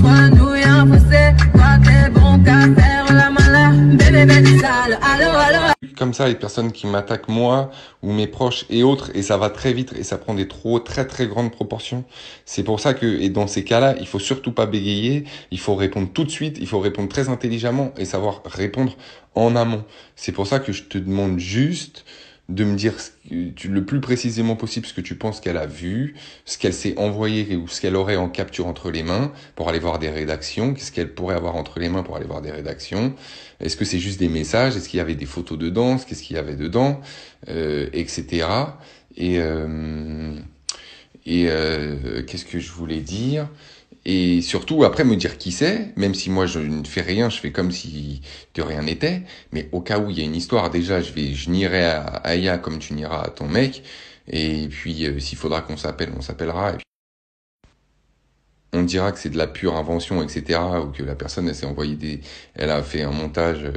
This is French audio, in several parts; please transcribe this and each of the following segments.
entre nous et un fossé. Toi t'es bon qu'à faire la malade. Bébé, bébé, sale, allô. Comme ça, les personnes qui m'attaquent moi ou mes proches et autres, et ça va très vite et ça prend des très très grandes proportions. C'est pour ça que, et dans ces cas-là, il faut surtout pas bégayer, il faut répondre tout de suite, il faut répondre très intelligemment et savoir répondre en amont. C'est pour ça que je te demande juste de me dire le plus précisément possible ce que tu penses qu'elle a vu, ce qu'elle s'est envoyé ou ce qu'elle aurait en capture entre les mains pour aller voir des rédactions, qu'est-ce qu'elle pourrait avoir entre les mains pour aller voir des rédactions, est-ce que c'est juste des messages, est-ce qu'il y avait des photos dedans, qu'est-ce qu'il y avait dedans, etc. Et qu'est-ce que je voulais dire? Et surtout, après, me dire qui c'est, même si moi je ne fais rien, je fais comme si de rien n'était, mais au cas où il y a une histoire, déjà, je nierai à Aya comme tu nieras à ton mec, et puis s'il faudra qu'on s'appelle, on s'appellera, et puis on dira que c'est de la pure invention, etc., ou que la personne, elle a fait un montage,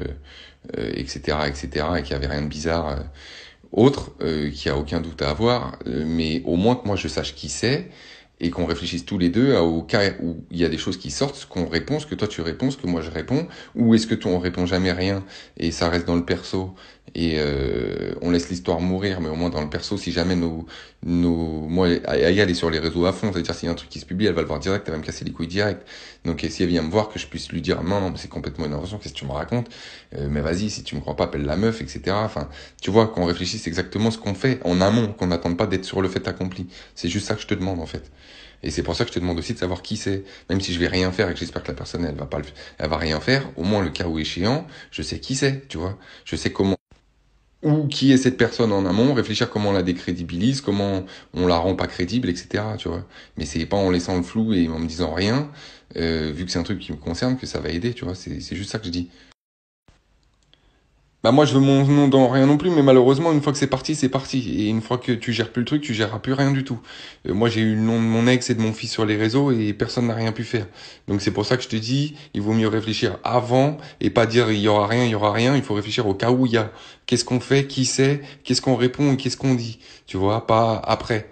etc., et qu'il n'y avait rien de bizarre, qu'il n'y a aucun doute à avoir, mais au moins que moi je sache qui c'est, et qu'on réfléchisse tous les deux au cas où il y a des choses qui sortent, qu'on répond, ce que toi tu réponds, ce que moi je réponds, ou est-ce que toi on répond jamais rien et ça reste dans le perso et on laisse l'histoire mourir, mais au moins dans le perso, si jamais moi, Aya elle est sur les réseaux à fond, c'est-à-dire s'il y a un truc qui se publie, elle va le voir direct, elle va me casser les couilles direct. Donc si elle vient me voir, que je puisse lui dire non, mais c'est complètement une invention, qu'est-ce que tu me racontes, mais vas-y, si tu me crois pas, appelle la meuf, etc. Enfin, tu vois, qu'on réfléchisse exactement ce qu'on fait en amont, qu'on n'attende pas d'être sur le fait accompli. C'est juste ça que je te demande en fait. Et c'est pour ça que je te demande aussi de savoir qui c'est. Même si je vais rien faire et que j'espère que la personne, elle va rien faire, au moins le cas où échéant, je sais qui c'est, tu vois. Je sais comment, ou qui est cette personne en amont, réfléchir comment on la décrédibilise, comment on la rend pas crédible, etc., tu vois. Mais c'est pas en laissant le flou et en me disant rien, vu que c'est un truc qui me concerne, que ça va aider, tu vois. C'est juste ça que je dis. Bah moi je veux mon nom dans rien non plus, mais malheureusement une fois que c'est parti, c'est parti. Et une fois que tu gères plus le truc, tu géreras plus rien du tout. Moi j'ai eu le nom de mon ex et de mon fils sur les réseaux et personne n'a rien pu faire. Donc c'est pour ça que je te dis, il vaut mieux réfléchir avant et pas dire il y aura rien, il y aura rien. Il faut réfléchir au cas où il y a. Qu'est-ce qu'on fait, qui c'est, qu'est-ce qu'on répond et qu'est-ce qu'on dit. Tu vois, pas après.